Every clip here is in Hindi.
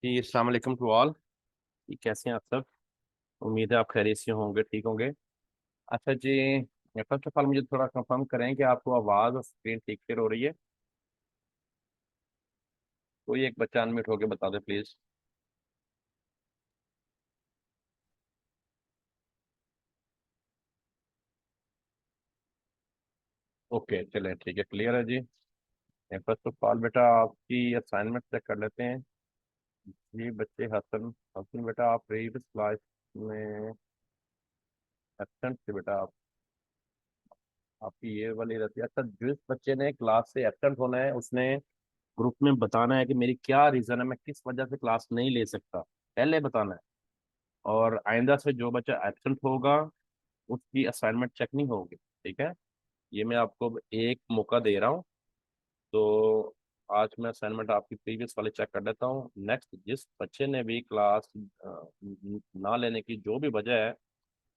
जी अस्सलाम वालेकुम टू ऑल। कैसे हैं आप सब? उम्मीद है आप खैरियत से होंगे, ठीक होंगे। अच्छा जी, फर्स्ट ऑफ ऑल मुझे थोड़ा कंफर्म करें कि आपको आवाज़ और स्क्रीन ठीक क्लियर हो रही है। कोई एक बच्चा अनम्यूट होकर बता दे प्लीज़। ओके चलें, ठीक है, क्लियर है जी। फर्स्ट ऑफ ऑल बेटा आपकी असाइनमेंट चेक कर लेते हैं। जी बच्चे, हसन हसन बेटा, आप प्रीवियस क्लास में एब्सेंट थे बेटा। आपकी ये वाली रहती है। अच्छा, जिस बच्चे ने क्लास से एब्सेंट होना है उसने ग्रुप में बताना है कि मेरी क्या रीज़न है, मैं किस वजह से क्लास नहीं ले सकता, पहले बताना है। और आइंदा से जो बच्चा एब्सेंट होगा उसकी असाइनमेंट चेक नहीं होगी, ठीक है। ये मैं आपको एक मौका दे रहा हूँ। तो आज मैं असाइनमेंट आपकी प्रीवियस वाले चेक कर लेता हूँ। नेक्स्ट जिस बच्चे ने भी क्लास ना लेने की जो भी वजह है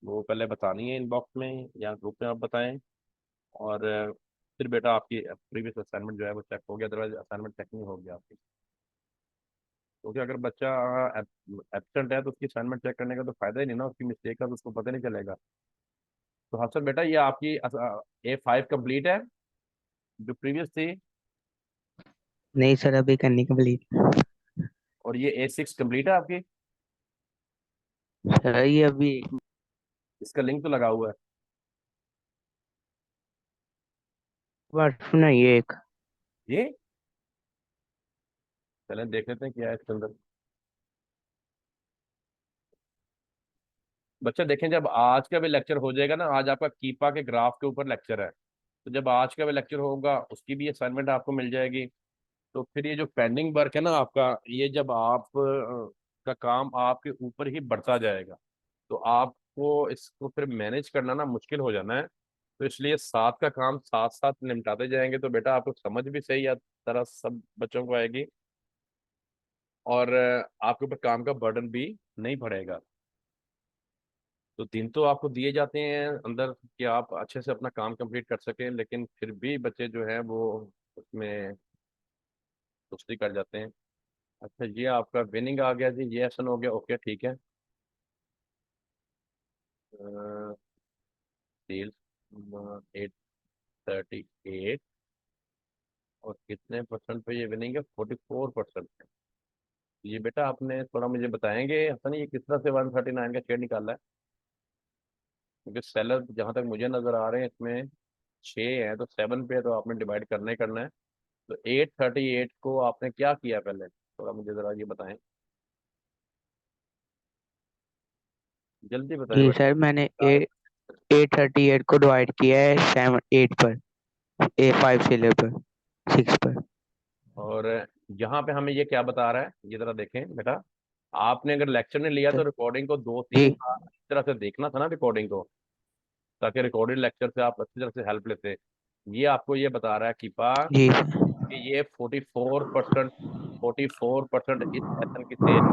वो पहले बतानी है इनबॉक्स में या ग्रुप में, आप बताएं। और फिर बेटा आपकी प्रीवियस असाइनमेंट जो है वो चेक हो गया, अदरवाइज असाइनमेंट चेक नहीं होगी आपकी। क्योंकि अगर बच्चा एबसेंट है तो उसकी असाइनमेंट चेक करने का तो फायदा ही नहीं ना, उसकी मिस्टेक का तो उसको पता नहीं चलेगा। तो हसन बेटा, ये आपकी A5 कंप्लीट है जो प्रीवियस थी, नहीं सर, अभी करनी कंप्लीट। और ये A6 कंप्लीट है आपकी। सर ये अभी इसका लिंक तो लगा हुआ है। बार सुनाइए एक। ये चलें देख लेते हैं क्या है इसके अंदर। बच्चा देखें, जब आज का भी लेक्चर हो जाएगा ना, आज आपका कीपा के ग्राफ के ऊपर लेक्चर है, तो जब आज का भी लेक्चर होगा उसकी भी असाइनमेंट आपको मिल जाएगी। तो फिर ये जो पेंडिंग वर्क है ना आपका, ये जब आप का काम आपके ऊपर ही बढ़ता जाएगा तो आपको इसको फिर मैनेज करना ना मुश्किल हो जाना है। तो इसलिए साथ का काम साथ साथ निपटाते जाएंगे तो बेटा आपको समझ भी सही या तरह सब बच्चों को आएगी। और आपके ऊपर काम का बर्डन भी नहीं पड़ेगा। तो दिन तो आपको दिए जाते हैं अंदर कि आप अच्छे से अपना काम कंप्लीट कर सकें, लेकिन फिर भी बच्चे जो हैं वो उसमें सुस्ती कर जाते हैं। अच्छा, ये आपका विनिंग आ गया जी, ये एसन हो गया, ओके ठीक है। सेल्स 838, और कितने परसेंट पे ये विनिंग है? 44% है। ये बेटा आपने थोड़ा मुझे बताएंगे हसन, ये किस तरह से 139 का शेयर निकाला है? क्योंकि सेलर जहाँ तक मुझे नजर आ रहे हैं इसमें 6 हैं, तो 7 पे तो आपने डिवाइड करना ही करना है। तो 838 को आपने क्या किया पहले, थोड़ा मुझे जरा ये बताएं, जल्दी बताएं जी बेटा। सर, मैंने 838 को डिवाइड किया है 7 8 पर, A5 से लेकर 6 पर। और यहाँ पे हमें ये क्या बता रहा है, ये जरा देखें बेटा। आपने अगर लेक्चर नहीं लिया तो सर रिकॉर्डिंग को दो तीन जी बार अच्छी तरह से देखना था ना रिकॉर्डिंग को, ताकि रिकॉर्डेड लेक्चर से आप अच्छी तरह से हेल्प लेते। ये आपको ये बता रहा है जी सर। कि ये 44% इस एसन की सेल,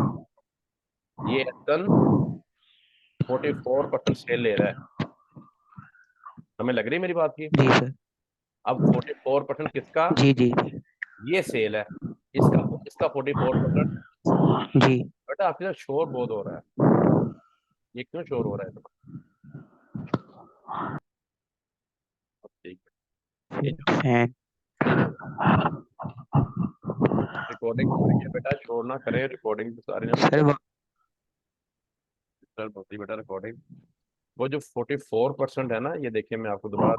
ये एसन 44% सेल ले रहा है। हमें लग रही है मेरी बात की? जी सर। अब 44% किसका? जी जी ये सेल है। इसका इसका 44%। जी। बेटा आपके साथ शोर बहुत हो रहा है, ये क्यों शोर हो रहा है इतना? अब ठीक है, फैन। ये जो रिकॉर्डिंग हो रही है बेटा, शोर ना करे, रिकॉर्डिंग तो सारी ना सर डिस्टर्ब होती है बेटा रिकॉर्डिंग। वो जो 44% है ना, ये देखिए मैं आपको दोबारा,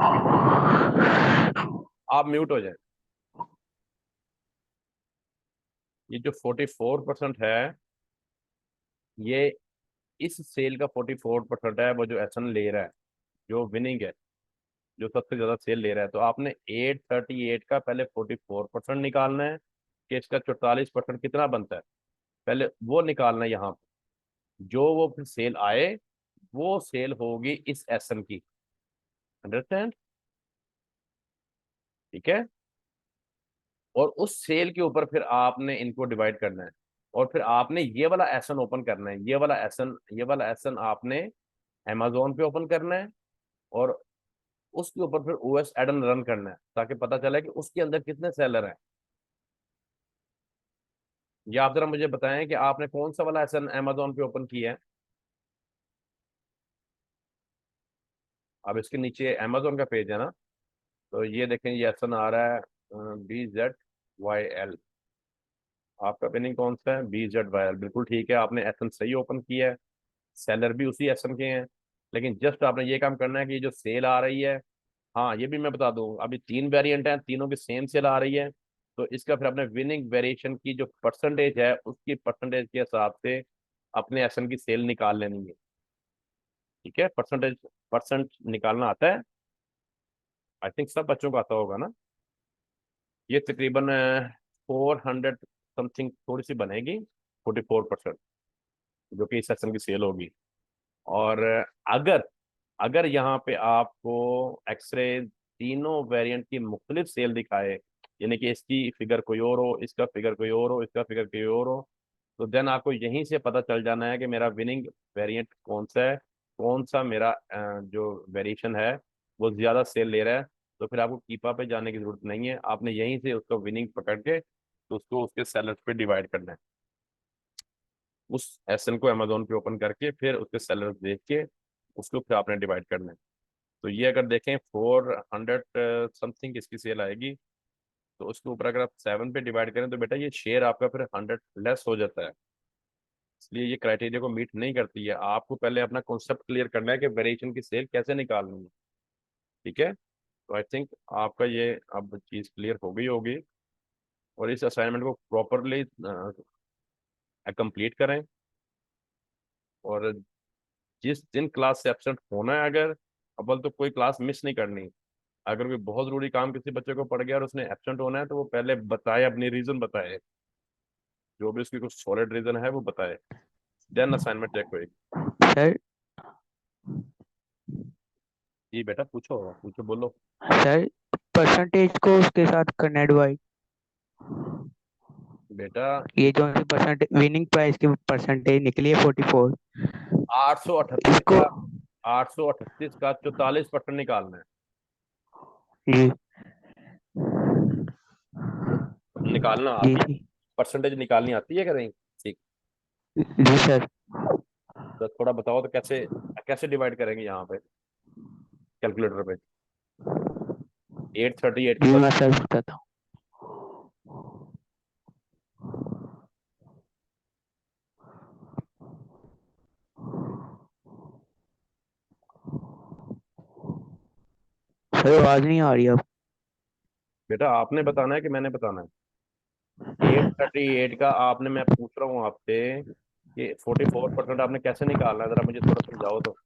आप म्यूट हो जाए। ये जो 44% है, ये इस सेल का 44% है, वो जो एसन ले रहा है, जो विनिंग है, जो सबसे ज्यादा सेल ले रहा है। तो आपने 838 का पहले 44% निकालना है कि इसका 44% कितना बनता है, पहले वो निकालना है। यहाँ पे जो वो फिर सेल आए वो सेल होगी इस एसन की। अंडरस्टैंड? ठीक है। और उस सेल के ऊपर फिर आपने इनको डिवाइड करना है, और फिर आपने ये वाला एसन ओपन करना है। ये वाला एसन आपने अमेजोन पे ओपन करना है, और उसके ऊपर फिर ओएस एडन रन करना है ताकि पता चले कि उसके अंदर कितने सेलर हैं। ये आप जरा मुझे बताएं कि आपने कौन सा वाला एसन अमेजोन पे ओपन किया है। अब इसके नीचे अमेजोन का पेज है ना, तो ये देखें, ये एसन आ रहा है BZYL। आपका पिनिंग कौन सा है? BZYL, बिल्कुल ठीक है, आपने एसन सही ओपन किया है। सेलर भी उसी एसन के हैं। लेकिन जस्ट आपने ये काम करना है कि ये जो सेल आ रही है, हाँ ये भी मैं बता दूं, अभी 3 वेरिएंट हैं, तीनों की सेम सेल आ रही है। तो इसका फिर अपने विनिंग वेरिएशन की जो परसेंटेज है, उसकी परसेंटेज के हिसाब से अपने एसन की सेल निकाल लेनी है। ठीक है, परसेंट निकालना आता है। आई थिंक सब बच्चों को आता होगा ना। ये तकरीबन 400 समथिंग थोड़ी सी बनेगी, 44%, जो कि इस सेशन की सेल होगी। और अगर अगर यहाँ पे आपको एक्सरे तीनों वेरिएंट की मुख्तलिफ सेल दिखाए, यानी कि इसकी फिगर कोई और हो, इसका फिगर कोई और हो, इसका फिगर कोई और हो, तो देन आपको यहीं से पता चल जाना है कि मेरा विनिंग वेरिएंट कौन सा है, कौन सा मेरा जो वेरिएशन है वो ज़्यादा सेल ले रहा है। तो फिर आपको कीपा पे जाने की जरूरत नहीं है, आपने यहीं से उसका विनिंग पकड़ के तो उसको उसके सेलर्स पे डिवाइड करना है। उस एसएन को अमेजोन पे ओपन करके फिर उसके सेलर्स देख के उसको फिर आपने डिवाइड करना है। तो ये अगर देखें 400 समथिंग इसकी सेल आएगी, तो उसके ऊपर अगर आप 7 पे डिवाइड करें तो बेटा ये शेयर आपका फिर 100 लेस हो जाता है। इसलिए ये क्राइटेरिया को मीट नहीं करती है। आपको पहले अपना कॉन्सेप्ट क्लियर करना है कि वेरिएशन की सेल कैसे निकालनी है। ठीक है, तो आई थिंक आपका ये अब चीज़ क्लियर हो गई होगी। और इस असाइनमेंट को प्रॉपरली कंप्लीट करें। और जिस दिन क्लास से एब्सेंट होना है, अगर अव्वल तो कोई क्लास मिस नहीं करनी। अगर कोई बहुत जरूरी काम किसी बच्चे को पड़ गया और उसने एब्सेंट होना है, तो वो पहले बताए, अपनी रीजन बताए, जो भी उसकी कुछ सॉलिड रीजन है वो बताए, देन असाइनमेंट चेक होएगी। सर जी बेटा, पूछो पूछो, बोलो। सर परसेंटेज को उसके साथ करना डिवाइड। बेटा ये जो सी परसेंट विनिंग प्राइस की परसेंटेज निकली है 44, 838 इसको। का 838 का 44% निकालना है। जी निकालना जी आती है? जी परसेंटेज निकालनी आती है क्या नहीं? ठीक। जी सर। तो थोड़ा बताओ तो कैसे कैसे डिवाइड करेंगे यहाँ पे कैलकुलेटर पे? 838 जी को मैं सर बताता हूँ। सर आवाज नहीं आ रही अब। बेटा आपने बताना है कि मैंने बताना है? 838 का आपने, मैं पूछ रहा हूँ आपसे कि 44% आपने कैसे निकालना है, जरा मुझे थोड़ा समझाओ तो।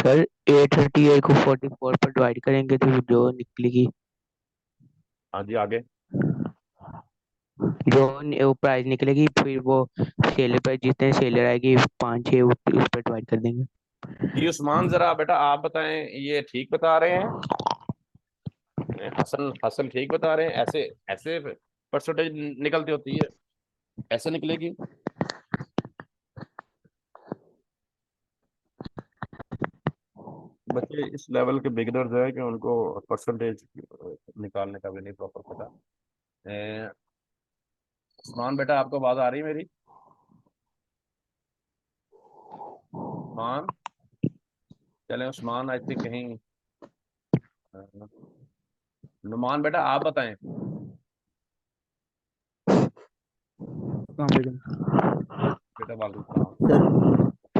सर 838 को 44 पर डिवाइड करेंगे तो जो निकलेगी, हाँ जी, आगे। वो प्राइस निकलेगी, फिर वो सेलर पर जितने सेलर आएगी 5 6 उस पर डिवाइड कर देंगे। जी उस्मान, जरा बेटा आप बताएं, ये ठीक बता रहे हैं? हसन हसन ठीक बता रहे हैं? ऐसे ऐसे परसेंटेज निकलती होती है, ऐसे निकलेगी? बच्चे इस लेवल के बिगनर्स हैं कि उनको परसेंटेज निकालने का भी नहीं प्रॉपर पता। ए, उस्मान बेटा, आपको आवाज आ रही है मेरी? उस्मान, चले उस्मान, आई थिंक कहीं नुमान बेटा आप बताएं। अस्सलाम वालेकुम बेटा वालेकुम सलाम। सर।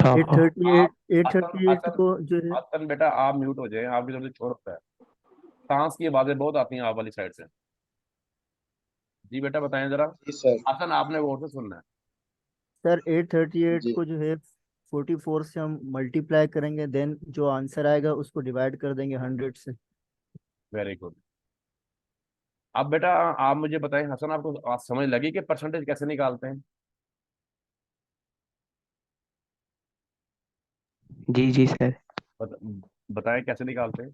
हाँ एट हाँ। थर्टी आप eight eight Hasan thirty eight Hasan को जो है। हसन बेटा आप म्यूट हो जाए, आपकी तरफ से शोर होता है, सांस की आवाजें बहुत आती हैं आप वाली साइड से। जी बेटा बताएं जरा। जी सर। हसन आपने गौर से सुनना है। सर 838 जी को जो है 44 से हम मल्टीप्लाई करेंगे, देन जो आंसर आएगा उसको डिवाइड कर देंगे 100 से। Very good. अब बेटा आप मुझे बताएं, हसन आपको आज समझ लगी कि परसेंटेज कैसे निकालते हैं? जी जी सर। बत, बताएं कैसे निकालते हैं।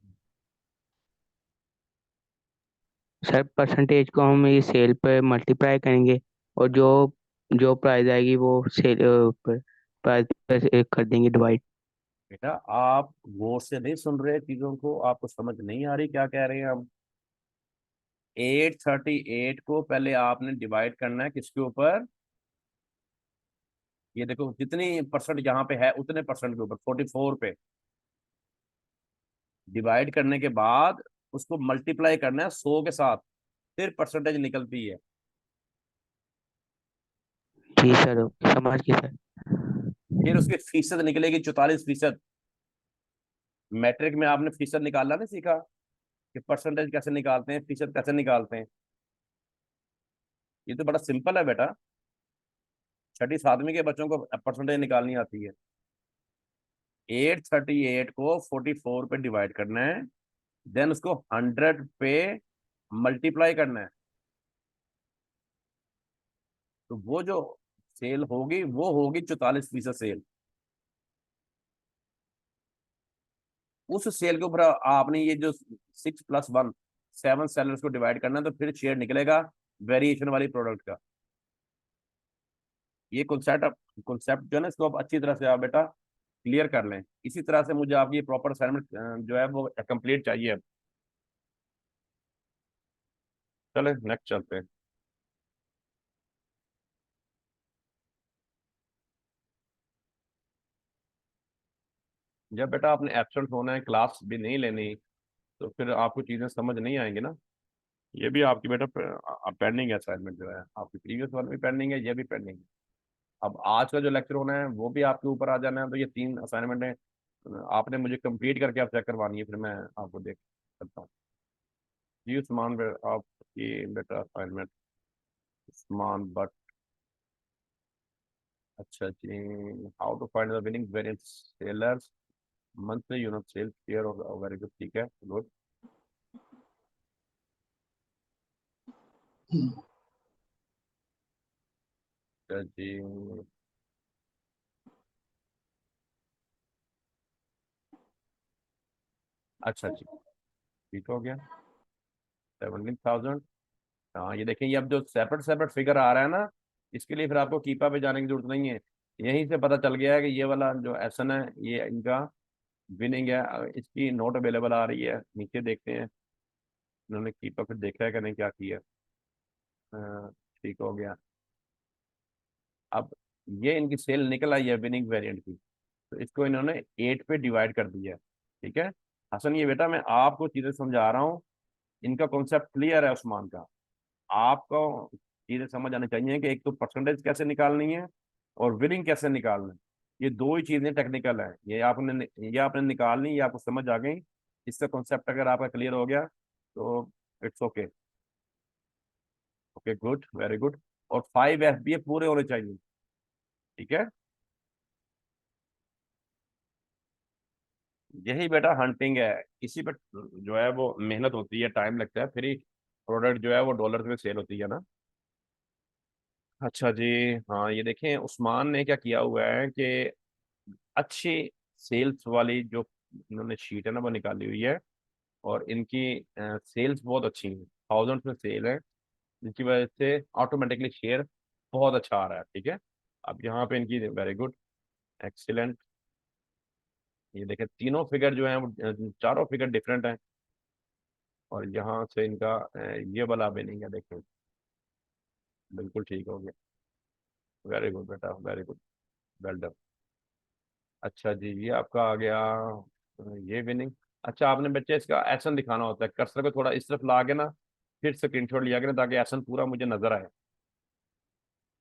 सर परसेंटेज को हम ये सेल पे मल्टीप्लाई करेंगे, और जो जो प्राइस आएगी वो सेल पर प्राइस पे कर देंगे डिवाइड। बेटा आप गौर से नहीं सुन रहे चीजों को, आपको समझ नहीं आ रही क्या कह रहे हैं हम? 838 को पहले आपने डिवाइड करना है किसके ऊपर, ये देखो जितनी परसेंट यहाँ पे है उतने परसेंट के ऊपर 44 पे डिवाइड करने के बाद उसको मल्टीप्लाई करना है 100 के साथ, फिर परसेंटेज निकलती है। जी सर, समझ गए सर। फिर उसकी फीसद निकलेगी 44%। मैट्रिक में आपने फीसद निकालना नहीं सीखा कि परसेंटेज कैसे निकालते हैं, फीसद कैसे निकालते हैं। ये तो बड़ा सिंपल है बेटा, छठी सातवीं के बच्चों को परसेंटेज निकालनी आती है। 838 को 44 पे डिवाइड करना है, देन उसको 100 पे मल्टीप्लाई करना है, तो वो जो सेल होगी वो होगी 44% सेल। उस सेल के ऊपर आपने ये जो 6+1 7 सेलर्स को डिवाइड करना है, तो फिर शेयर निकलेगा वेरिएशन वाली प्रोडक्ट का। ये कॉन्सेप्ट कॉन्सेप्ट जो है ना, इसको आप अच्छी तरह से आप बेटा क्लियर कर लें। इसी तरह से मुझे आपकी प्रॉपर असाइनमेंट जो है वो कंप्लीट चाहिए अब। चले नेक्स्ट चलते हैं। जब बेटा आपने एब्सेंट होना है, क्लास भी नहीं लेनी, तो फिर आपको चीज़ें समझ नहीं आएंगी ना। ये भी आपकी बेटा पेंडिंग है असाइनमेंट, जो है आपकी प्रीवियस वन भी पेंडिंग है, ये भी पेंडिंग है। अब आज का जो लेक्चर होना है वो भी आपके ऊपर आ जाना है, तो ये 3 असाइनमेंट है, आपने मुझे कंप्लीट करके आप चेक करवानी है, फिर मैं आपको देख सकता हूँ। जी उस्मान आपकी बेटा असाइनमेंट, उस्मान बट। अच्छा जी, how to find the winning variant sellers monthly unit sales year, और वेरी गुड, ठीक है, गुड। अच्छा जी, अच्छा जी, ठीक हो गया। 17,000। हाँ ये देखें, ये अब जो सेपरेट सेपरेट फिगर आ रहा है ना, इसके लिए फिर आपको कीपा पे जाने की जरूरत नहीं है। यहीं से पता चल गया है कि ये वाला जो एसन है ये इनका विनिंग है। इसकी नोट अवेलेबल आ रही है, नीचे देखते हैं इन्होंने कीपा फिर देखा है कि नहीं, क्या किया। अ, ठीक हो गया। अब ये इनकी सेल निकल आई है विनिंग वेरिएंट की, तो इसको इन्होंने 8 पे डिवाइड कर दिया है। ठीक है हसन, ये बेटा मैं आपको चीजें समझा रहा हूँ, इनका कॉन्सेप्ट क्लियर है उस्मान का। आपको चीजें समझ आनी चाहिए कि एक तो परसेंटेज कैसे निकालनी है और विनिंग कैसे निकालना है। ये दो ही चीजें टेक्निकल है, ये आपने निकालनी, ये आपको समझ आ गई। इसका कॉन्सेप्ट अगर आपका क्लियर हो गया तो it's okay. Okay good, very good. और 5 FBA पूरे होने चाहिए, ठीक है। यही बेटा हंटिंग है, इसी पे जो है वो मेहनत होती है, टाइम लगता है, फिर ही प्रोडक्ट जो है वो डॉलर में सेल होती है ना। अच्छा जी, हाँ ये देखें उस्मान ने क्या किया हुआ है कि अच्छी सेल्स वाली जो इन्होंने शीट है ना वो निकाली हुई है, और इनकी सेल्स बहुत अच्छी हैं, थाउजेंड में सेल है, जिसकी वजह से ऑटोमेटिकली शेयर बहुत अच्छा आ रहा है। ठीक है, अब यहाँ पे इनकी वेरी गुड, एक्सीलेंट। ये देखें तीनों फिगर जो हैं वो चारों फिगर डिफरेंट हैं, और यहाँ से इनका ये वाला भी नहीं है, देखें बिल्कुल ठीक हो गया। वेरी गुड बेटा, वेरी गुड, वेल डन। अच्छा जी, ये आपका आ गया, ये विनिंग। अच्छा आपने बच्चे इसका एसन दिखाना होता है, कर्सर को थोड़ा इस तरफ ला के ना, फिर स्क्रीनशॉट लिया करें ताकि एसन पूरा मुझे नजर आए।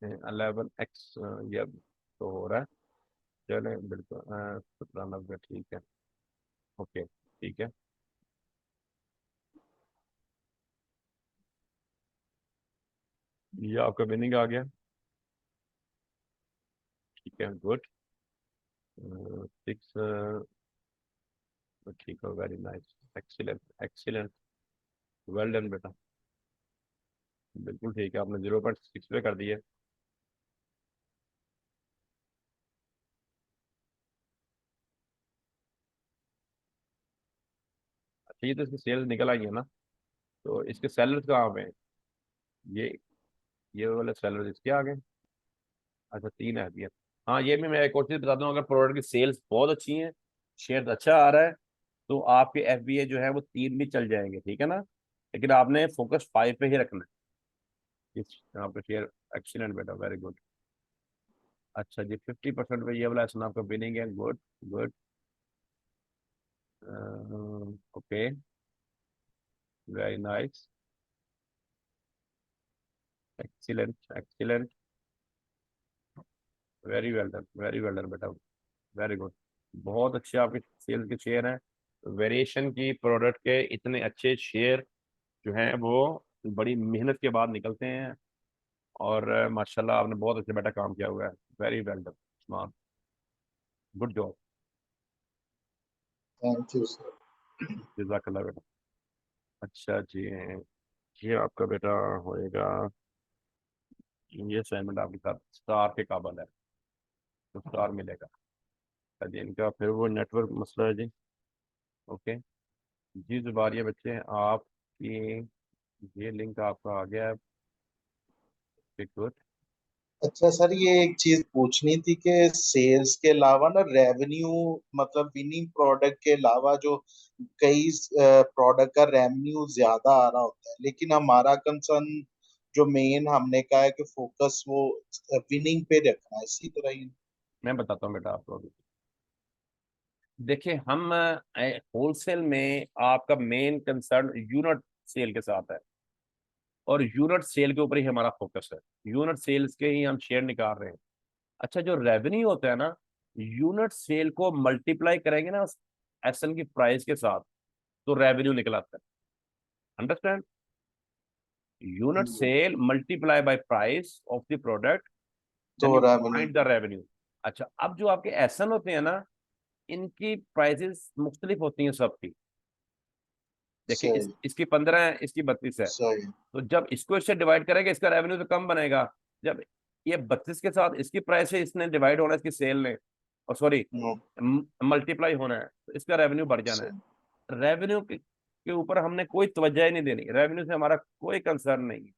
11x ये अब तो हो रहा है, चले बिल्कुल 1790, ठीक है, ओके ठीक है। ये आपका विनिंग आ गया, ठीक है, गुड। 6, ठीक है, very nice, excellent excellent, well done बेटा, बिल्कुल ठीक है, आपने 0.6 पे कर दिए। अच्छा, ये तो इसकी सेल्स निकल आई है ना, तो इसके सेलर्स कहाँ पे हैं? ये ये वाले सेलर्स इसके आ गए। अच्छा 3 है भैया। हाँ ये भी मैं एक और चीज़ बताता हूँ, अगर प्रोडक्ट की सेल्स बहुत अच्छी हैं, शेयर अच्छा आ रहा है, तो आपके FBA जो है वो 3 भी चल जाएंगे, ठीक है ना। लेकिन आपने फोकस 5 पे ही रखना है। इस यहाँ पे शेयर, एक्सीलेंट बेटा, वेरी गुड। अच्छा जी, 50% पे ये वाला एसन आपका विनिंग है, good good. Okay, very nice, excellent excellent, very well done, very well done बेटा, वेरी गुड। बहुत अच्छे आपके सेल्स के शेयर हैं। वेरिएशन की प्रोडक्ट के इतने अच्छे शेयर जो हैं वो बड़ी मेहनत के बाद निकलते हैं। और माशाल्लाह आपने बहुत अच्छे बेटा काम किया हुआ है, very well done, smart, good job, thank you sir. जज़ाकल्लाह बेटा। अच्छा जी, ये आपका बेटा होएगा, ये असाइनमेंट आपके साथ स्टार के काबल है, तो स्टार मिलेगा। अच्छा जी, इनका फिर वो नेटवर्क मसला है जी। ओके जी, जुबारिया बच्चे आपकी, ये लिंक आपका आ गया है, गुड। अच्छा सर, ये एक चीज पूछनी थी कि सेल्स के अलावा ना रेवेन्यू, मतलब विनिंग प्रोडक्ट के अलावा जो कई प्रोडक्ट का रेवेन्यू ज्यादा आ रहा होता है, लेकिन हमारा कंसर्न जो मेन हमने कहा है कि फोकस वो विनिंग पे रखना है, इसी तरह ही। मैं बताता हूँ बेटा आपको अभी। देखिए, हम होलसेल में आपका मेन कंसर्न यूनिट सेल के साथ है, और यूनिट सेल के ऊपर ही हमारा फोकस है। यूनिट सेल्स के ही हम शेयर निकाल रहे हैं। अच्छा, जो रेवेन्यू होता है ना, यूनिट सेल को मल्टीप्लाई करेंगे ना उस एसएन की प्राइस के साथ, तो रेवेन्यू निकल आता है। Understand? Unit sale multiply by price of the product, then तो you revenue. Find the revenue. अच्छा, अब जो आपके एसएन होते हैं ना, इनकी प्राइसेस मुख्तलिफ होती हैं सबकी। देखिए, सही। इसकी 15 है, इसकी 32 है। सही। तो जब इसको इससे डिवाइड करेंगे, इसका रेवेन्यू तो कम बनेगा। जब ये 32 के साथ इसकी प्राइस है, इसने डिवाइड होना है इसकी सेल ने, और सॉरी नो। मल्टीप्लाई होना है, तो इसका रेवेन्यू बढ़ जाना है। सही। रेवेन्यू के ऊपर हमने कोई तवज्जो ही नहीं देनी, रेवेन्यू से हमारा कोई कंसर्न नहीं है।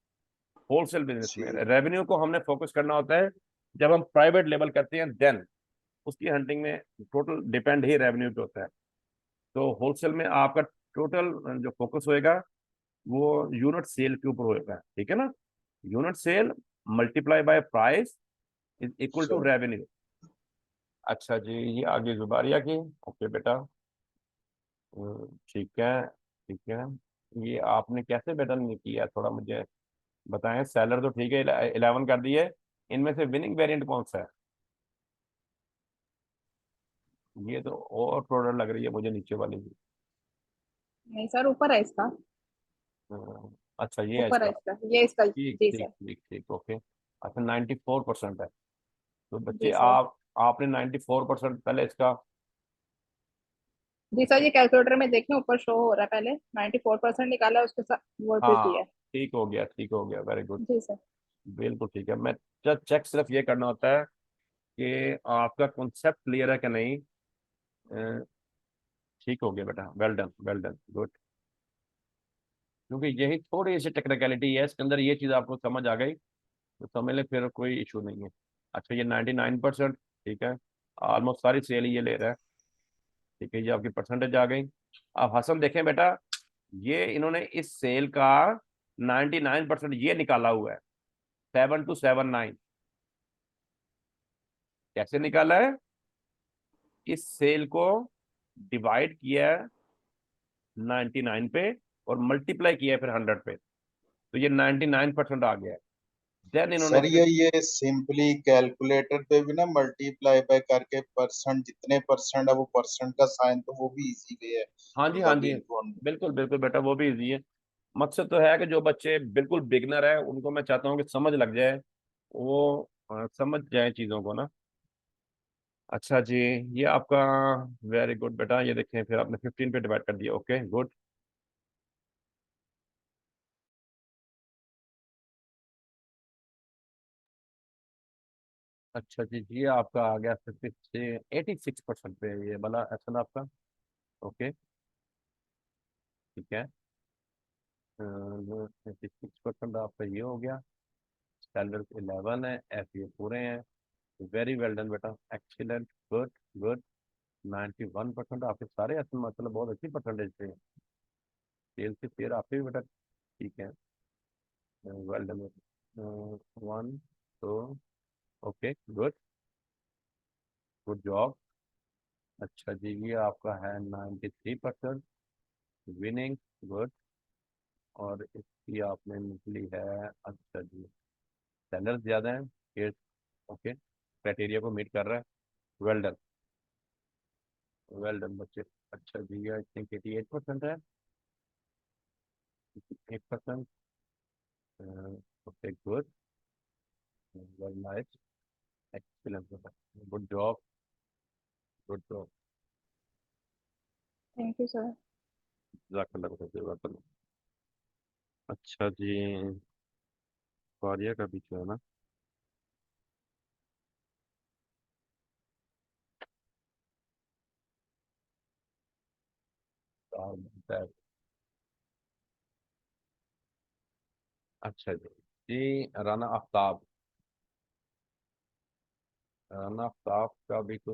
होलसेल बिजनेस में ठीक। रेवेन्यू को हमने फोकस करना होता है। जब हम प्राइवेट लेवल करते हैं, देन उसकी हंटिंग में टोटल डिपेंड ही रेवेन्यू पे होता है। तो होलसेल में आपका टोटल जो फोकस होएगा वो यूनिट सेल के ऊपर होएगा, ठीक है ना? Unit sale multiply by price is equal to सही। रेवेन्यू। अच्छा जी, ये आगे जुबारिया की। ओके बेटा, ठीक है ठीक है। ये आपने कैसे बेटा नहीं किया, थोड़ा मुझे बताएं। सेलर तो ठीक है, 11 कर दिए, इनमें से विनिंग वेरिएंट कौन सा है? ये तो और प्रोडक्ट लग रही है मुझे, नीचे वाली भी। नहीं सर, ऊपर है इसका। अच्छा, ये है ऊपर है इसका। इसका, ये इसका, ठीक जी ठीक सर। ठीक ठीक, ओके। अच्छा, 94% है। तो बच्चे जी सर। आपने 94% पहले इसका। जी सर, ये कैलकुलेटर में देखें, ऊपर शो हो रहा है, पहले 94% निकाला, उसके साथ वो भी हाँ, दिया है। ठीक हो गया ठीक हो गया, वेरी गुड, जी सर। बिल्कुल ठीक है। मैं जब चेक सिर्फ ये करना होता है कि आपका कॉन्सेप्ट क्लियर है कि नहीं। अ, ठीक हो गया बेटा, well done well done, good. क्योंकि यही थोड़ी सी टेक्निकलिटी है इसके अंदर, ये चीज़ आपको समझ आ गई तो समझ ले, फिर कोई इशू नहीं है। अच्छा, ये 99%, ठीक है, ऑलमोस्ट सारी सेल ये ले रहा है। ठीक है, ये आपकी परसेंटेज आ गई। अब हसन देखें बेटा, ये इन्होंने इस सेल का 99% ये निकाला हुआ है, 7279। कैसे निकाला है? इस सेल को डिवाइड किया है 99 पे, और मल्टीप्लाई किया है फिर 100 पे, तो ये 99% आ गया है। देन इन्होंने सर, फिर, ये सिंपली कैलकुलेटर पे भी ना मल्टीप्लाई बाय करके परसेंट, जितने परसेंट है वो परसेंट का साइन, तो वो भी इजी वे है, हाँ जी हाँ मतलब जी, इनको। बिल्कुल बिल्कुल बेटा, वो भी इजी है। मकसद तो है कि जो बच्चे बिल्कुल बिगनर है उनको मैं चाहता हूँ कि समझ लग जाए, वो समझ जाए चीज़ों को ना। अच्छा जी, ये आपका, वेरी गुड बेटा, ये देखें फिर आपने 15 पे डिवाइड कर दिया, ओके गुड। अच्छा जी, ये आपका आ गया 86% पे, ये वाला एसल आपका, ओके ठीक है। 86% आपका ये हो गया। स्टैंडर्ड 11 है, एफ ये पूरे हैं। वेरी वेल डन बेटा, एक्सीलेंट, गुड गुड। 91% आपके सारे एसल मतलब बहुत अच्छी परसेंटेज पे सेल से शेयर आपके भी बेटा ठीक है, well done. 1 2, okay good, good job. अच्छा जी, ये आपका है 93% विनिंग, गुड। और इसकी आपने निकली है, अच्छा जी, सेलर ज़्यादा है ये, ओके, क्राइटेरिया को मीट कर रहा है, वेल डन, वेल डन बच्चे। अच्छा जी, आई थिंक 88% है, 8%, okay good, well nice, excellent, good job, good job, thank you sir. जज़ाकल्लाह खैर, जज़ाकल्लाह। अच्छा जी, फारिया का भी जो है ना, चार बनता है। अच्छा जी, राना आफ्ताब, राना आफ्ताब का भी तो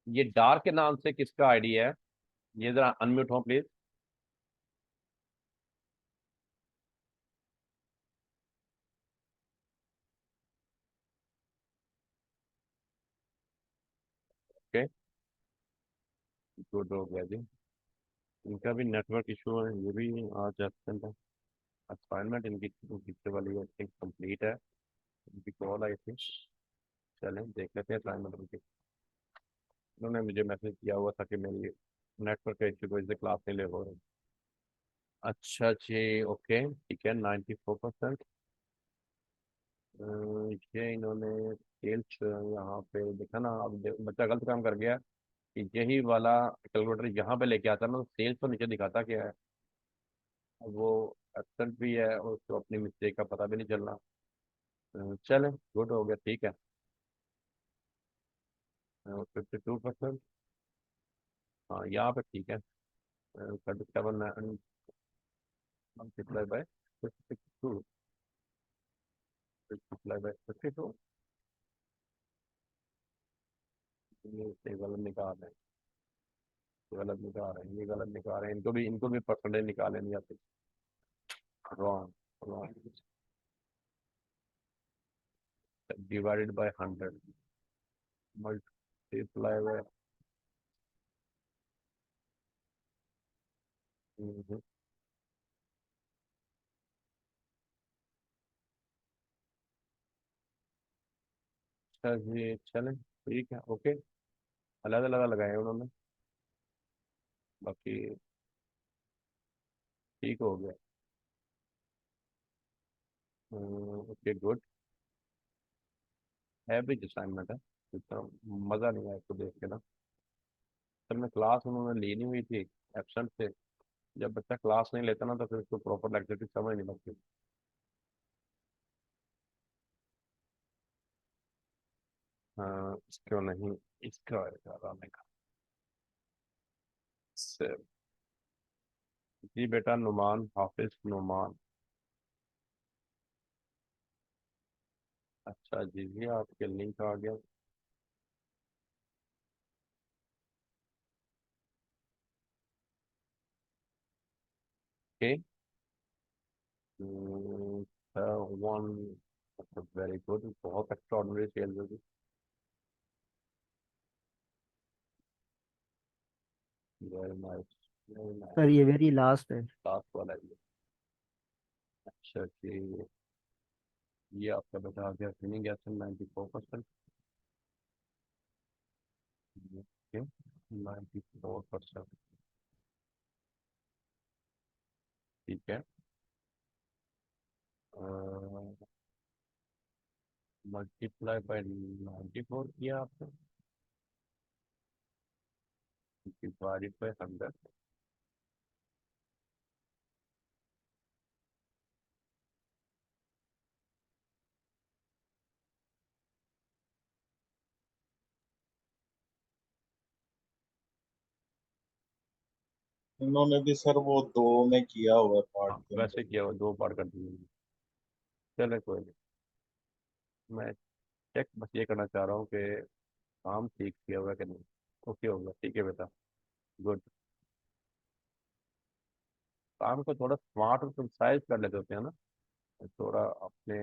ये डार्क के नाम से किसका आईडिया है? ये जरा अनम्यूट हो प्लीज। ओके, गुड हो गया जी। इनका भी नेटवर्क इशू है, ये भी आज एब्सेंट है। असाइनमेंट इनकी पीछे वाली आई थिंक कंप्लीट है, इनकी कॉल आई थी। चलें देख लेते हैं असाइनमेंट उनकी। उन्होंने मुझे मैसेज किया हुआ था कि मेरी नेटवर्क का इशू की वजह से क्लास नहीं ले हो रही। अच्छा जी, ओके ठीक है, 94%। ये इन्होंने सेल्स यहाँ पे देखा ना, अब बच्चा गलत काम कर गया कि यही वाला कैलकुलेटर यहाँ पे लेके आता ना, तो सेल्स तो नीचे दिखाता क्या है, अब वो एब्सेंट भी है और उसको अपनी मिस्टेक का पता भी नहीं चल रहा। चलें, गुड हो गया, ठीक है। 52%, हाँ यहाँ पे ठीक है। 37 मल्टीप्लाई बाय 52, मल्टीप्लाई बाय 52, ये गलत निकाल रहे हैं, गलत निकाल रहे हैं, ये गलत निकाल रहे हैं, इनको भी परसेंटेज निकाले नहीं आते, wrong, wrong, divided by 100, multiply by, अच्छा जी, चलें ठीक है, ओके, अलग अलग लगाए हैं उन्होंने, बाकी ठीक हो गया। ओके गुड, एवरेज असाइनमेंट है, इतना मज़ा नहीं आया इसको देख के ना। असल में क्लास उन्होंने ली नहीं हुई थी, एबसेंट थे। जब बच्चा क्लास नहीं लेता ना तो फिर उसको प्रॉपर एक्टिविटी समझ नहीं लगती। हाँ, क्यों नहीं, इसका आने का से- जी बेटा नुमान, हाफिज नुमान। अच्छा जी जी, आपके लिंक आ गया। ओके, वन, वेरी गुड, बहुत एक्स्ट्राऑर्डिनरी सेल होगी, very nice, very nice, sir ये वेरी लास्ट है। लास्ट वाला है ये। अच्छा जी, ये आपका बेटा आ गया फिनिंग गैस 94%, ओके, 94%, ठीक है। मल्टीप्लाई बाय 94 किया आपने, डिवाइडेड बाय 100, इन्होंने भी सर वो दो में किया हुआ है पार्ट हाँ के अंदर। वैसे किया हुआ, दो बार कर दिए। चले कोई नहीं, मैं चेक बस ये करना चाह रहा हूँ कि काम ठीक किया हुआ है कि नहीं। ओके होगा, ठीक है बेटा, गुड। काम को थोड़ा स्मार्ट और कंसाइज कर लेते होते हैं ना, थोड़ा अपने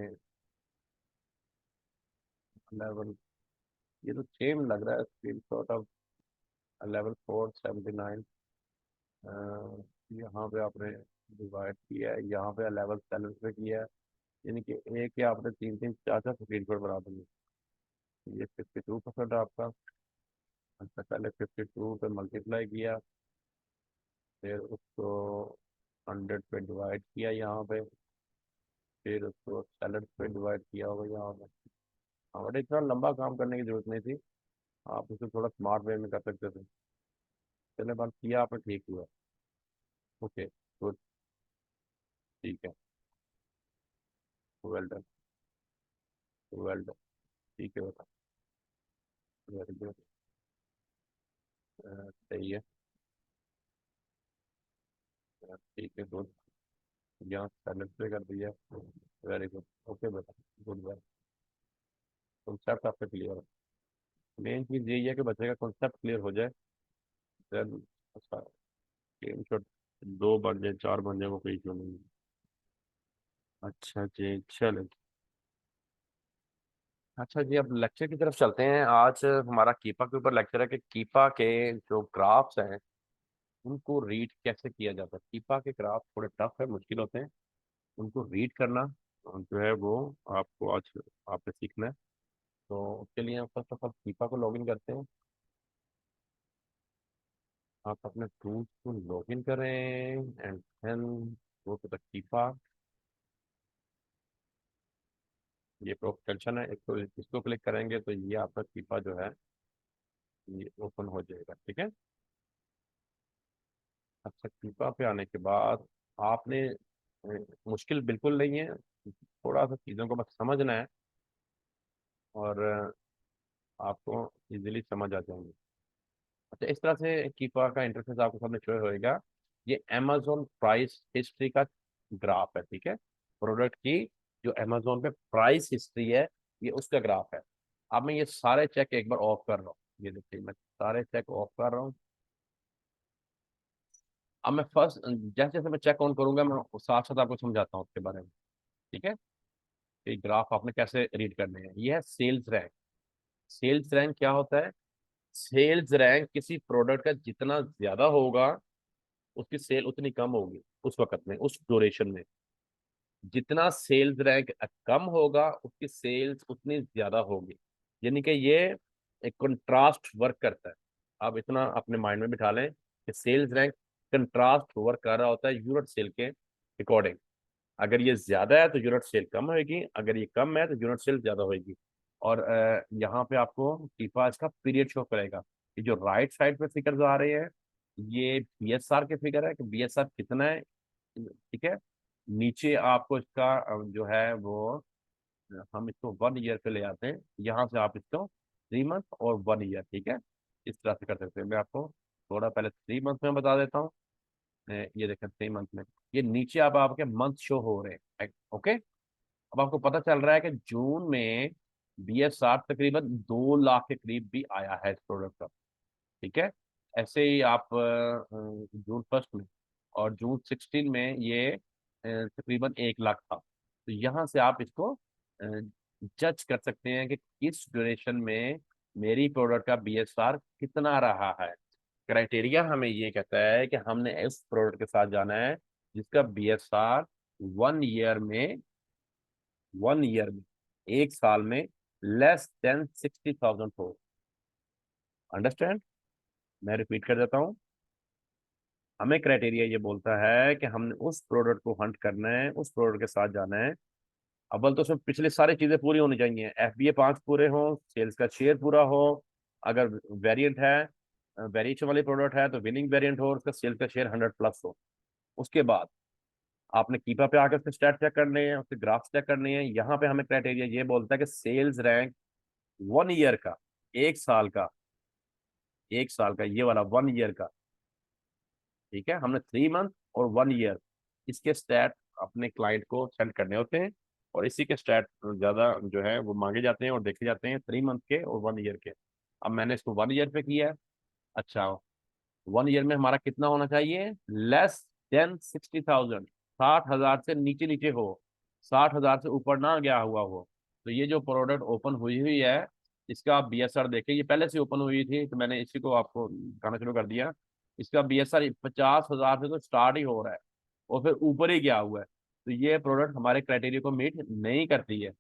लेवल। ये तो सेम लग रहा है स्क्रीन शॉट ऑफ लेवल 479। यहाँ पे आपने डिवाइड किया है, यहाँ पे लेवल 7 पे किया है, यानी कि एक ही आपने तीन तीन चार चार स्क्रीन शॉट बना देंगे। ये 52% आपका। अच्छा, पहले 52 पे मल्टीप्लाई किया, फिर उसको 100 पे डिवाइड किया यहाँ पे, फिर उसको सैलड पे डिवाइड किया होगा यहाँ पे। हाँ, बट इतना लंबा काम करने की जरूरत नहीं थी, आप उसे थोड़ा स्मार्ट वे में कर सकते थे। चलिए, बात किया आपने, ठीक हुआ। ओके, गुड, ठीक है, वेल डन, वेल डन, ठीक है बेटा, वेरी गुड, सही है, ठीक है, गुड। यहाँ सैलड पे कर दिया, वेरी गुड, ओके बेटा, गुड बाय। कॉन्सेप्ट आपका क्लियर है। मेन चीज़ यही है कि बच्चे का कॉन्सेप्ट क्लियर हो जाए, देन अच्छा गेम शॉट 2 बन जाए 4 बन जाए, वो कोई इशू नहीं है। अच्छा जी, चलो। अच्छा जी, अब लेक्चर की तरफ चलते हैं। आज हमारा कीपा के ऊपर लेक्चर है कि कीपा के जो ग्राफ्स हैं उनको रीड कैसे किया जाता है। कीपा के ग्राफ थोड़े टफ है, मुश्किल होते हैं, उनको रीड करना जो है वो आपको आज आपने सीखना है। तो उसके लिए हम फर्स्ट ऑफ ऑल कीपा को लॉगिन करते हैं। आप अपने टूल्स को लॉगिन करें and then go to the कीपा। ये प्रोटेक्शन है, इसको इसको क्लिक करेंगे तो ये आपका कीपा जो है ये ओपन हो जाएगा, ठीक है। अच्छा, कीपा पे आने के बाद आपने मुश्किल बिल्कुल नहीं है, थोड़ा सा चीज़ों को बस समझना है और आपको इजीली समझ आ जाएंगे। अच्छा, इस तरह से कीपा का इंटरफेस आपको सामने शो होएगा। ये अमेजोन प्राइस हिस्ट्री का ग्राफ है, ठीक है। प्रोडक्ट की जो अमेजोन पे प्राइस हिस्ट्री है, ये उसका ग्राफ है। अब मैं ये सारे चेक एक बार ऑफ कर रहा हूँ, ये देखिए मैं सारे चेक ऑफ कर रहा हूँ। अब मैं फर्स्ट जैसे जैसे मैं चेक ऑन करूंगा, मैं साथ साथ आपको समझाता हूँ उसके बारे में, ठीक है। ये ग्राफ आपने कैसे रीड करने हैं। ये है सेल्स रैंक। सेल्स रैंक क्या होता है? सेल्स रैंक किसी प्रोडक्ट का जितना ज्यादा होगा उसकी सेल उतनी कम होगी उस वक्त में, उस ड्यूरेशन में। जितना सेल्स रैंक कम होगा उसकी सेल्स उतनी ज्यादा होगी। यानी कि ये एक कंट्रास्ट वर्क करता है। आप इतना अपने माइंड में बिठा लें कि सेल्स रैंक कंट्रास्ट वर्क कर रहा होता है यूनिट सेल के अकॉर्डिंग। अगर ये ज्यादा है तो यूनिट सेल कम होगी, अगर ये कम है तो यूनिट सेल ज्यादा होगी। और यहाँ पे आपको टीपाज का पीरियड शो करेगा। ये जो राइट साइड पे फिगर्स आ रहे हैं ये बीएसआर के फिगर है कि बीएसआर कितना है, ठीक है। नीचे आपको इसका जो है वो हम इसको 1 ईयर पे ले आते हैं, यहाँ से आप इसको 3 मंथ और 1 ईयर, ठीक है, इस तरह से कर सकते हैं। मैं आपको थोड़ा पहले 3 मंथ में बता देता हूँ। ये देखें 3 मंथ में ये नीचे अब आपके मंथ शो हो रहे हैं, ओके। अब आपको पता चल रहा है कि जून में बीएसआर तकरीबन 2 लाख के करीब भी आया है इस प्रोडक्ट का, ठीक है। ऐसे ही आप जून फर्स्ट में और जून 16 में ये तकरीबन 1 लाख था। तो यहाँ से आप इसको जज कर सकते हैं कि किस ड्यूरेशन में मेरी प्रोडक्ट का बीएसआर कितना रहा है। क्राइटेरिया हमें ये कहता है कि हमने इस प्रोडक्ट के साथ जाना है जिसका बीएसआर 1 ईयर में 1 ईयर में 1 साल में less than 60,000 हो। अंडरस्टैंड? मैं रिपीट कर देता हूँ। हमें क्राइटेरिया ये बोलता है कि हमने उस प्रोडक्ट को हंट करना है, उस प्रोडक्ट के साथ जाना है। अव्वल तो उसमें पिछली सारी चीजें पूरी होनी चाहिए। एफबीए 5 पूरे हो, सेल्स का शेयर पूरा हो, अगर वेरिएंट है वेरिएशन वाली प्रोडक्ट है तो विनिंग वेरिएंट हो और उसका सेल्स का शेयर 100+ हो। उसके बाद आपने कीपा पे आकर उसके स्टैट चेक करने हैं, उसके ग्राफ चेक करने हैं। यहाँ पे हमें क्राइटेरिया ये बोलता है कि सेल्स रैंक 1 ईयर का, 1 साल का, 1 साल का ये वाला 1 ईयर का, ठीक है। हमने 3 मंथ और 1 ईयर इसके स्टैट अपने क्लाइंट को सेंड करने होते हैं और इसी के स्टैट ज्यादा जो है वो मांगे जाते हैं और देखे जाते हैं 3 मंथ के और 1 ईयर के। अब मैंने इसको 1 ईयर पे किया है। अच्छा, 1 ईयर में हमारा कितना होना चाहिए? लेस देन 60,000, 60,000 से नीचे नीचे हो, 60,000 से ऊपर ना गया हुआ हो, तो ये जो प्रोडक्ट ओपन हुई हुई है इसका BSR देखें, ये पहले से ओपन हुई थी तो मैंने इसी को आपको दिखाना शुरू कर दिया। इसका BSR 50,000 से तो स्टार्ट ही हो रहा है और फिर ऊपर ही गया हुआ है, तो ये प्रोडक्ट हमारे क्राइटेरिया को मीट नहीं करती है।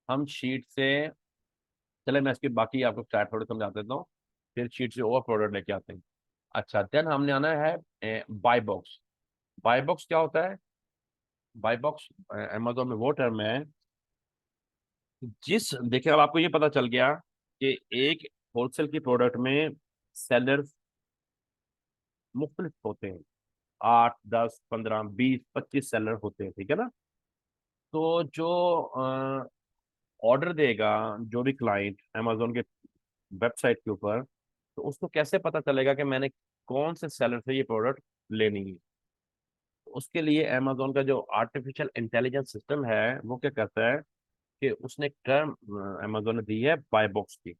हम शीट से, चले मैं इसके बाकी आपको चार्ट थोड़े समझा देता हूँ, फिर शीट से और प्रोडक्ट लेके आते हैं। अच्छा, देन हमने आना है बाय बॉक्स। बाय बॉक्स क्या होता है? बाय बॉक्स अमेजोन में वो टर्म है जिस, देखिए अब आपको ये पता चल गया कि एक होलसेल की प्रोडक्ट में सेलर्स मुख्तलिफ होते हैं, 8, 10, 15, 20, 25 सेलर होते हैं, ठीक है ना। तो जो ऑर्डर देगा जो भी क्लाइंट अमेजोन के वेबसाइट के ऊपर, तो उसको कैसे पता चलेगा कि मैंने कौन से सेलर से ये प्रोडक्ट लेनी है? तो उसके लिए अमेजोन का जो आर्टिफिशियल इंटेलिजेंस सिस्टम है वो क्या करता है कि उसने एक टर्म अमेजोन ने दी है बाय बॉक्स की।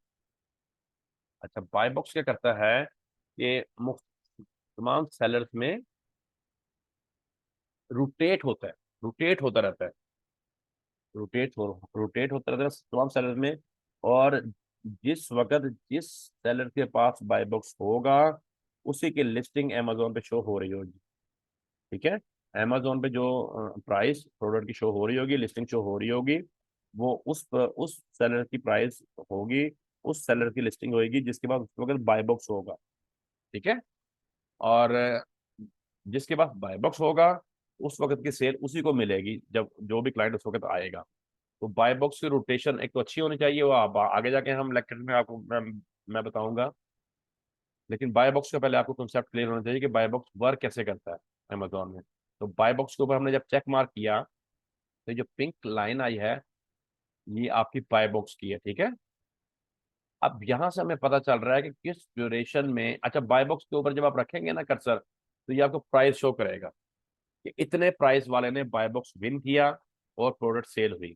अच्छा, बाय बॉक्स क्या करता है कि तमाम सेलर्स में रोटेट होता है, रोटेट होता रहता है, रोटेट होता रहता है तमाम सेलर में। और जिस वक्त जिस सेलर के पास बाय बॉक्स होगा उसी की लिस्टिंग अमेजोन पे शो हो रही होगी, ठीक है। अमेजोन पे जो प्राइस प्रोडक्ट की शो हो रही होगी, लिस्टिंग शो हो रही होगी, वो उस सेलर की प्राइस होगी, उस सेलर की लिस्टिंग होगी जिसके पास उस वक्त बाय बॉक्स होगा, ठीक है। और जिसके पास बाय बॉक्स होगा उस वक्त की सेल उसी को मिलेगी जब जो भी क्लाइंट उस वक्त आएगा। तो बाय बॉक्स की रोटेशन एक तो अच्छी होनी चाहिए, वो आगे जाके हम लेक्चर में आपको मैं बताऊंगा। लेकिन बाय बॉक्स का पहले आपको कंसेप्ट क्लियर होना चाहिए कि बाय बॉक्स वर्क कैसे करता है अमेजोन में। तो बाय बॉक्स के ऊपर हमने जब चेक मार्क किया तो जो पिंक लाइन आई है ये आपकी बाय बॉक्स की है, ठीक है। अब यहां से हमें पता चल रहा है कि किस ड्यूरेशन में, अच्छा बाय बॉक्स के ऊपर जब आप रखेंगे ना कर्सर, तो ये आपको प्राइस शो करेगा कि इतने प्राइस वाले ने बाय बॉक्स विन किया और प्रोडक्ट सेल हुई।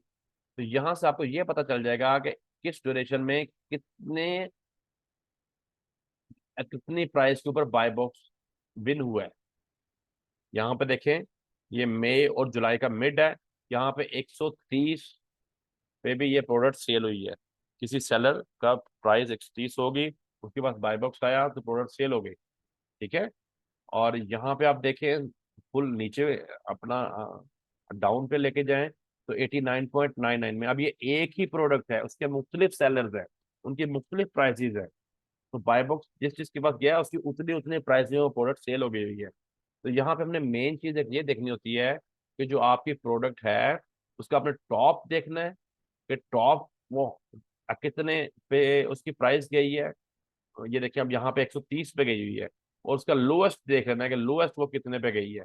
तो यहां से आपको ये पता चल जाएगा कि किस ड्यूरेशन में कितनी प्राइस के ऊपर बाय बॉक्स विन हुआ है। यहाँ पे देखें, ये मई और जुलाई का मिड है, यहाँ पे 130 पे भी ये प्रोडक्ट सेल हुई है। किसी सेलर का प्राइस 130 होगी, उसके पास बाय बॉक्स आया तो प्रोडक्ट सेल हो गई, ठीक है। और यहाँ पे आप देखें फुल नीचे अपना डाउन पे लेके जाएं तो 89.99 में, अब ये एक ही प्रोडक्ट है, उसके मुख्तलिफ सेलर्स हैं, उनकी मुख्तलिफ प्राइसेस है, तो बाय बॉक्स जिस जिसके पास गया उसकी उतनी उतनी प्राइस में वो प्रोडक्ट सेल हो गई हुई है। तो यहाँ पे हमने मेन चीज ये देखनी होती है कि जो आपकी प्रोडक्ट है उसका आपने टॉप देखना है कि टॉप वो कितने पे उसकी प्राइस गई है। तो ये देखिए अब यहाँ पे 130 पे गई हुई है, और उसका लोएस्ट देख लेना है कि लोएस्ट वो कितने पे गई है।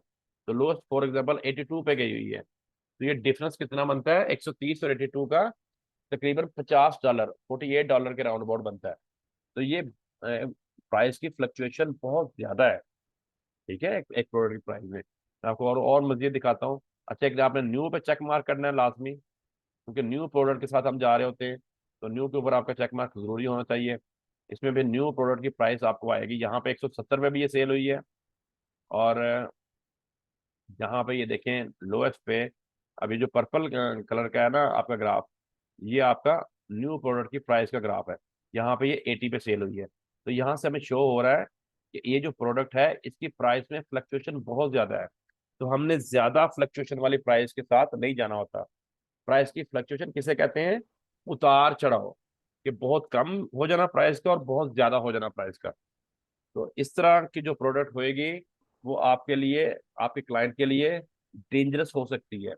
तो लोएस्ट फॉर एग्जांपल 82 पे गई हुई है, तो ये डिफरेंस कितना बनता है 130 और 82 का? तकरीबन $50, $48 के राउंड अबाउट बनता है। तो ये प्राइस की फ्लक्चुएशन बहुत ज्यादा है, ठीक है, एक प्रोडक्ट की प्राइस में। मैं आपको और मजीद दिखाता हूँ। अच्छा, एक आपने न्यू पे चेक मार्क करना है लाजमी, क्योंकि न्यू प्रोडक्ट के साथ हम जा रहे होते हैं, तो न्यू के ऊपर आपका चेक मार्क जरूरी होना चाहिए। इसमें भी न्यू प्रोडक्ट की प्राइस आपको आएगी, यहाँ पे 170 पे भी ये सेल हुई है। और यहाँ पे ये देखें लोएस्ट पे, अभी जो पर्पल कलर का है ना आपका ग्राफ, ये आपका न्यू प्रोडक्ट की प्राइस का ग्राफ है, यहाँ पे ये 80 पे सेल हुई है। तो यहाँ से हमें शो हो रहा है कि ये जो प्रोडक्ट है इसकी प्राइस में फ्लक्चुएशन बहुत ज्यादा है, तो हमने ज्यादा फ्लक्चुएशन वाली प्राइस के साथ नहीं जाना होता। प्राइस की फ्लक्चुएशन किसे कहते हैं? उतार चढ़ाव, कि बहुत कम हो जाना प्राइस का और बहुत ज्यादा हो जाना प्राइस का। तो इस तरह की जो प्रोडक्ट होएगी वो आपके लिए, आपके क्लाइंट के लिए डेंजरस हो सकती है,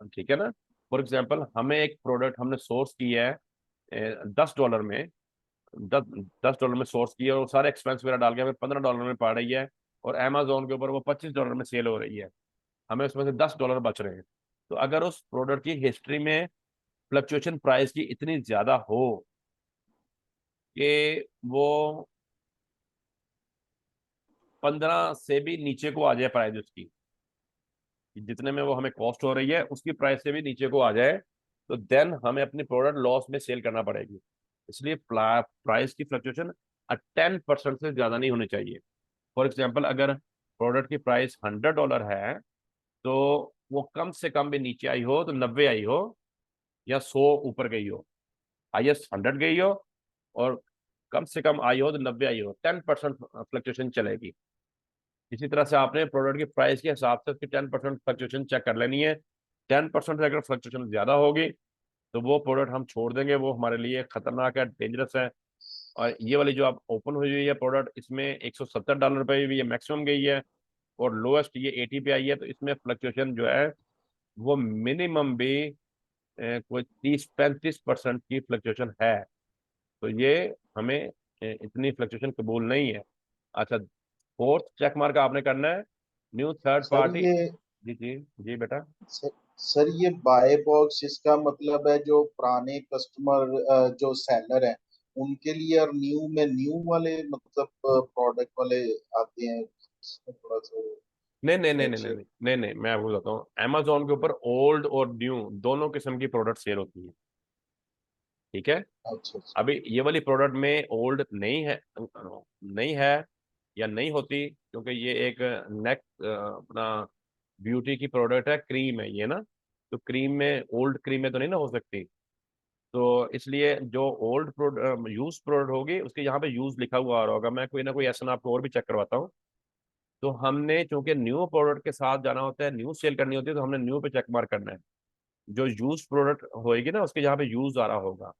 ठीक है ना। फॉर एग्जाम्पल हमें एक प्रोडक्ट हमने सोर्स की है $10 में, दस $10 में सोर्स की है और सारे एक्सपेंस वगैरह डाल के हमें $15 में पड़ रही है, और अमेजोन के ऊपर वो $25 में सेल हो रही है, हमें उसमें से $10 बच रहे हैं। तो अगर उस प्रोडक्ट की हिस्ट्री में फ्लक्चुएशन प्राइस की इतनी ज्यादा हो कि वो 15 से भी नीचे को आ जाए प्राइस उसकी, जितने में वो हमें कॉस्ट हो रही है उसकी प्राइस से भी नीचे को आ जाए, तो देन हमें अपनी प्रोडक्ट लॉस में सेल करना पड़ेगी। इसलिए प्राइस की फ्लक्चुएशन 10% से ज्यादा नहीं होनी चाहिए। फॉर एग्जाम्पल अगर प्रोडक्ट की प्राइस $100 है, तो वो कम से कम भी नीचे आई हो तो 90 आई हो, या 100 ऊपर गई हो, हाईएस्ट 100 गई हो, और कम से कम आई हो तो 90 आई हो, 10% फ्लक्चुएशन चलेगी। इसी तरह से आपने प्रोडक्ट की प्राइस के हिसाब से उसकी 10% फ्लक्चुएशन चेक कर लेनी है। 10% से अगर फ्लक्चुएशन ज्यादा होगी तो वो प्रोडक्ट हम छोड़ देंगे, वो हमारे लिए खतरनाक है, डेंजरस है। और ये वाली जो आप ओपन हुई हुई है प्रोडक्ट, इसमें $170 पे भी ये मैक्सिमम गई है, और लोएस्ट ये 80 पे आई है, तो इसमें फ्लक्चुएशन जो है वो मिनिमम भी कोई 30-35% की फ्लक्चुएशन है। तो ये हमें इतनी फ्लक्चुएशन कबूल नहीं है। अच्छा, फोर्थ चेक मार्क आपने करना है, न्यू थर्ड सर पार्टी। ये जी जी जी बेटा। सर, सर ये बाय बॉक्स इसका मतलब है जो पुराने कस्टमर जो सेलर हैं उनके लिए, और न्यू में न्यू वाले मतलब प्रोडक्ट वाले आते हैं, इसमें थोड़ा सा नहीं नहीं नहीं नहीं नहीं समझिए। नहीं नहीं नहीं, मैं आपको बताता हूँ, अमेजोन के ऊपर ओल्ड और न्यू दोनों किस्म की प्रोडक्ट सेल होती है। ठीक है। अच्छा अच्छा। अभी ये वाली प्रोडक्ट में ओल्ड नहीं है, नहीं है या नहीं होती, क्योंकि ये एक नेक अपना ब्यूटी की प्रोडक्ट है, क्रीम है ये ना, तो क्रीम में ओल्ड क्रीम में तो नहीं ना हो सकती। तो इसलिए जो ओल्ड प्रोडक्ट यूज प्रोडक्ट होगी उसके यहाँ पे यूज लिखा हुआ आ रहा होगा, मैं कोई ना कोई ऐसा आपको और भी चेक करवाता हूँ। तो हमने चूंकि न्यू प्रोडक्ट के साथ जाना होता है, न्यू सेल करनी होती है, तो हमने न्यू पे चेक मार्क करना है। जो यूज प्रोडक्ट होएगी ना उसके यहाँ पे यूज आ रहा होगा।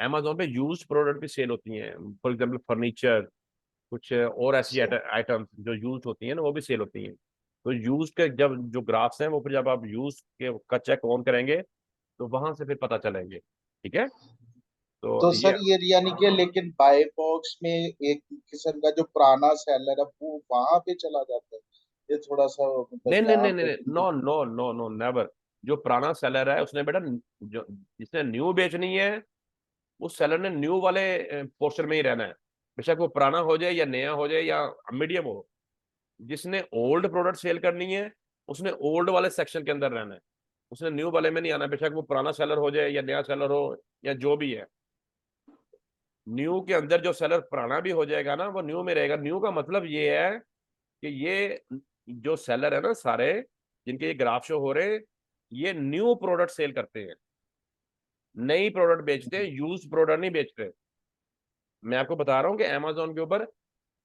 Amazon पे यूज प्रोडक्ट भी सेल होती हैं, फॉर एग्जाम्पल फर्नीचर, कुछ और ऐसी अच्छा आइटम्स जो यूज होती हैं ना वो भी सेल होती हैं। तो यूज के जब जो ग्राफ्स हैं वो फिर जब आप यूज के का चेक ऑन करेंगे तो वहां से फिर पता चलेंगे। ठीक है। तो तो ये सर ये यानी कि लेकिन बाय बॉक्स में एक किस्म का जो पुराना सेलर है वो वहां पे चला जाता है, ये थोड़ा सा मतलब नहीं नहीं यहाँ नहीं नहीं, पे no no no no never. जो पुराना सेलर है उसने बेटा, जो जिसने न्यू बेचनी है उस सेलर ने न्यू वाले पोर्शन में ही रहना है, बेशक वो पुराना हो जाए या नया हो जाए या मीडियम हो। जिसने ओल्ड प्रोडक्ट सेल करनी है उसने ओल्ड वाले सेक्शन के अंदर रहना है, उसने न्यू वाले में नहीं आना, बेशक वो पुराना सेलर हो जाए या नया सेलर हो या जो भी है। न्यू के अंदर जो सेलर पुराना भी हो जाएगा ना वो न्यू में रहेगा। न्यू का मतलब ये है कि ये जो सेलर है ना सारे, जिनके ये ग्राफ शो हो रहे हैं, ये न्यू प्रोडक्ट सेल करते हैं, नई प्रोडक्ट बेचते हैं, यूज प्रोडक्ट नहीं बेचते। मैं आपको बता रहा हूँ कि अमेजोन के ऊपर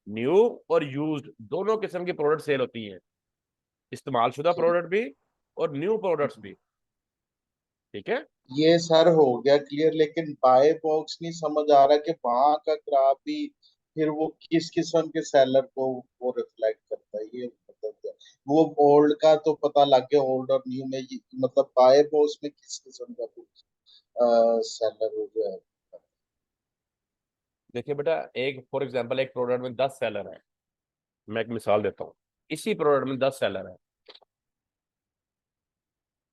न्यू और यूज्ड दोनों किस्म की प्रोडक्ट सेल होती हैं, इस्तेमाल शुदा प्रोडक्ट भी और न्यू प्रोडक्ट्स भी। ठीक है। ये सर हो गया क्लियर, लेकिन बाय बॉक्स नहीं समझ आ रहा कि वहां का ग्राफ भी फिर वो किस किस्म के सेलर को वो रिफ्लेक्ट करता है, ये मतलब क्या? वो ओल्ड का तो पता लग गया, ओल्ड और न्यू में मतलब बाय बॉक्स में किस किस्म का सेलर हो गया है? देखिए बेटा, एक फॉर एग्जांपल एक प्रोडक्ट में 10 सेलर है, मैं एक मिसाल देता हूँ, इसी प्रोडक्ट में 10 सेलर है।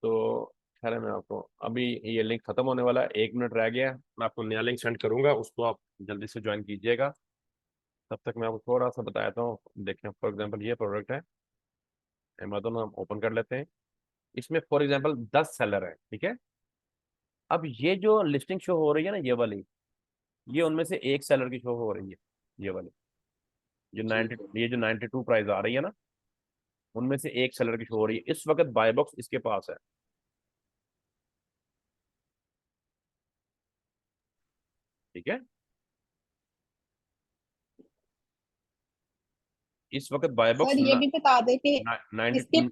तो खैर है, मैं आपको अभी ये लिंक खत्म होने वाला है, 1 मिनट रह गया है, मैं आपको नया लिंक सेंड करूंगा, उसको आप जल्दी से ज्वाइन कीजिएगा। तब तक मैं आपको थोड़ा सा बताता हूँ। देखें फॉर एग्जांपल ये प्रोडक्ट है, अमेजोन हम ओपन कर लेते हैं, इसमें फॉर एग्जांपल 10 सेलर है। ठीक है। अब ये जो लिस्टिंग शो हो रही है ना ये वाली, ये उनमें से एक सेलर की शो हो रही है, ये वाली जो ठीक 90, है। ये जो 92 प्राइस आ रही है ना, उनमें से एक सेलर की शो हो रही है इस वक्त, बाय बॉक्स इसके पास है। ठीक है। इस वक्त बाय सर बॉक्स ये भी बता दे कि इसके 90